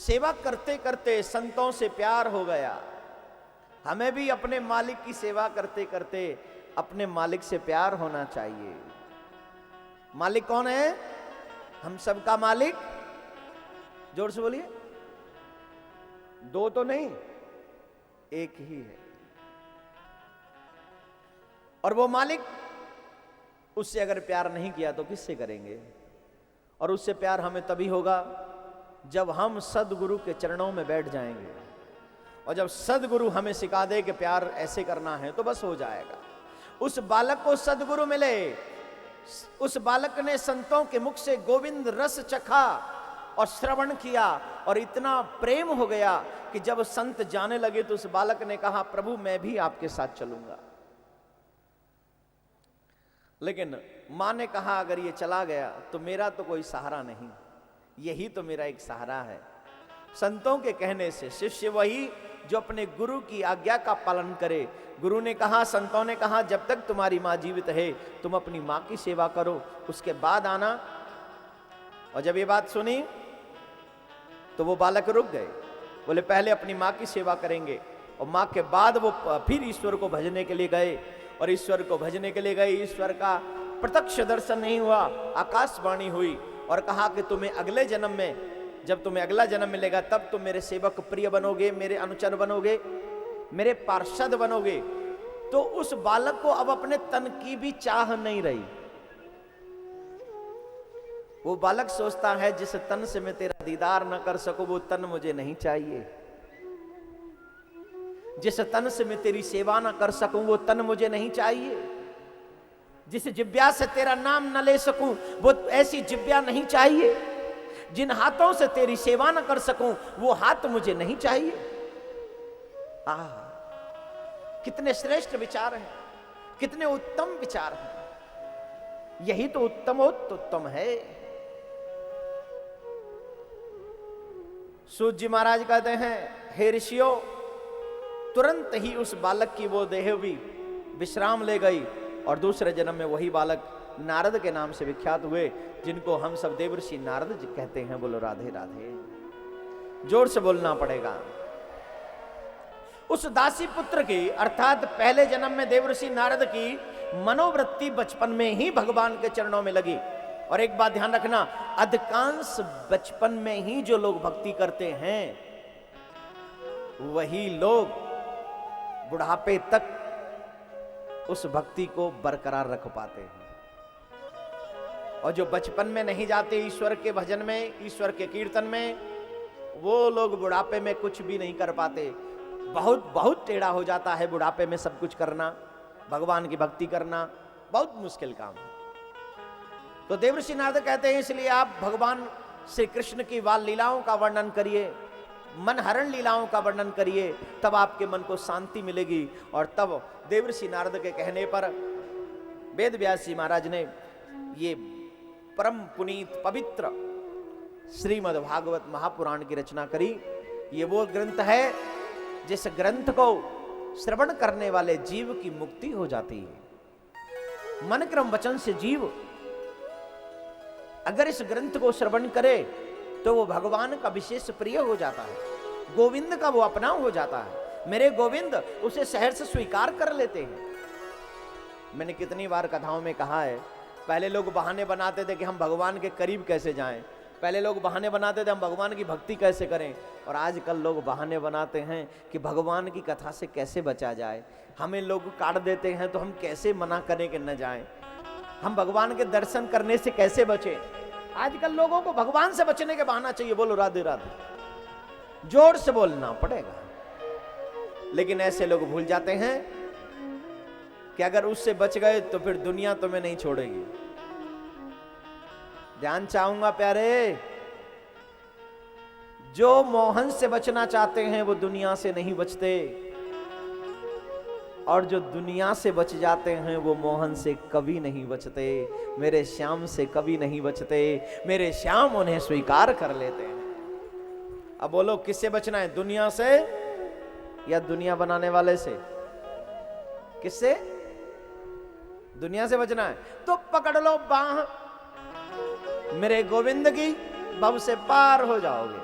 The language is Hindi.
सेवा करते करते संतों से प्यार हो गया। हमें भी अपने मालिक की सेवा करते करते अपने मालिक से प्यार होना चाहिए। मालिक कौन है? हम सबका मालिक, जोर से बोलिए, दो तो नहीं, एक ही है। और वो मालिक, उससे अगर प्यार नहीं किया तो किससे करेंगे? और उससे प्यार हमें तभी होगा जब हम सदगुरु के चरणों में बैठ जाएंगे। और जब सदगुरु हमें सिखा दे कि प्यार ऐसे करना है तो बस हो जाएगा। उस बालक को सदगुरु मिले, उस बालक ने संतों के मुख से गोविंद रस चखा और श्रवण किया और इतना प्रेम हो गया कि जब संत जाने लगे तो उस बालक ने कहा, प्रभु मैं भी आपके साथ चलूंगा। लेकिन मां ने कहा, अगर ये चला गया तो मेरा तो कोई सहारा नहीं, यही तो मेरा एक सहारा है। संतों के कहने से शिष्य वही जो अपने गुरु की आज्ञा का पालन करे। गुरु ने कहा, संतों ने कहा, जब तक तुम्हारी मां जीवित है तुम अपनी मां की सेवा करो, उसके बाद आना। और जब ये बात सुनी तो वो बालक रुक गए, बोले पहले अपनी मां की सेवा करेंगे। और मां के बाद वो फिर ईश्वर को भजने के लिए गए। और ईश्वर को भजने के लिए गए, ईश्वर का प्रत्यक्ष दर्शन नहीं हुआ, आकाशवाणी हुई और कहा कि तुम्हें अगले जन्म में, जब तुम्हें अगला जन्म मिलेगा तब तुम मेरे सेवक प्रिय बनोगे, मेरे अनुचर बनोगे, मेरे पार्षद बनोगे। तो उस बालक को अब अपने तन की भी चाह नहीं रही। वो बालक सोचता है, जिस तन से मैं तेरा दीदार न कर सकूं वो तन मुझे नहीं चाहिए, जिस तन से मैं तेरी सेवा न कर सकूं वो तन मुझे नहीं चाहिए, जिस जिब्या से तेरा नाम न ले सकूं वो ऐसी जिब्या नहीं चाहिए, जिन हाथों से तेरी सेवा न कर सकूं वो हाथ मुझे नहीं चाहिए। कितने श्रेष्ठ विचार हैं, कितने उत्तम विचार हैं। यही तो उत्तम है। सूत जी महाराज कहते हैं, हे ऋषियों, तुरंत ही उस बालक की वो देह भी विश्राम ले गई और दूसरे जन्म में वही बालक नारद के नाम से विख्यात हुए, जिनको हम सब देवर्षि नारद जी कहते हैं। बोलो राधे राधे, जोर से बोलना पड़ेगा। उस दासी पुत्र की अर्थात पहले जन्म में देवर्षि नारद की मनोवृत्ति बचपन में ही भगवान के चरणों में लगी। और एक बात ध्यान रखना, अधिकांश बचपन में ही जो लोग भक्ति करते हैं वही लोग बुढ़ापे तक उस भक्ति को बरकरार रख पाते हैं। और जो बचपन में नहीं जाते ईश्वर के भजन में, ईश्वर के कीर्तन में, वो लोग बुढ़ापे में कुछ भी नहीं कर पाते। बहुत बहुत टेढ़ा हो जाता है बुढ़ापे में सब कुछ करना, भगवान की भक्ति करना बहुत मुश्किल काम है। तो देवर्षि नारद कहते हैं, इसलिए आप भगवान श्री कृष्ण की बाल लीलाओं का वर्णन करिए, मन हरण लीलाओं का वर्णन करिए, तब आपके मन को शांति मिलेगी। और तब देवर्षि नारद के कहने पर वेद व्यास जी महाराज ने ये परम पुनीत पवित्र श्रीमद् भागवत महापुराण की रचना करी। ये वो ग्रंथ है जिस ग्रंथ को श्रवण करने वाले जीव की मुक्ति हो जाती है। मन क्रम वचन से जीव अगर इस ग्रंथ को श्रवण करे तो वो भगवान का विशेष प्रिय हो जाता है, गोविंद का वो अपना हो जाता है। मेरे गोविंद उसे सहर्ष स्वीकार कर लेते हैं। मैंने कितनी बार कथाओं में कहा है, पहले लोग बहाने बनाते थे कि हम भगवान के करीब कैसे जाएं, पहले लोग बहाने बनाते थे हम भगवान की भक्ति कैसे करें, और आजकल लोग बहाने बनाते हैं कि भगवान की कथा से कैसे बचा जाए। हमें लोग काट देते हैं तो हम कैसे मना करें कि न जाएं, हम भगवान के दर्शन करने से कैसे बचें। आजकल लोगों को भगवान से बचने के बहाना चाहिए। बोलो राधे राधे, जोर से बोलना पड़ेगा। लेकिन ऐसे लोग भूल जाते हैं कि अगर उससे बच गए तो फिर दुनिया तुम्हें नहीं छोड़ेगी। ध्यान चाहूंगा प्यारे, जो मोहन से बचना चाहते हैं वो दुनिया से नहीं बचते, और जो दुनिया से बच जाते हैं वो मोहन से कभी नहीं बचते, मेरे श्याम से कभी नहीं बचते। मेरे श्याम उन्हें स्वीकार कर लेते हैं। अब बोलो किससे बचना है, दुनिया से या दुनिया बनाने वाले से? किससे? दुनिया से बचना है तो पकड़ लो बाह मेरे गोविंद की, भव से पार हो जाओगे।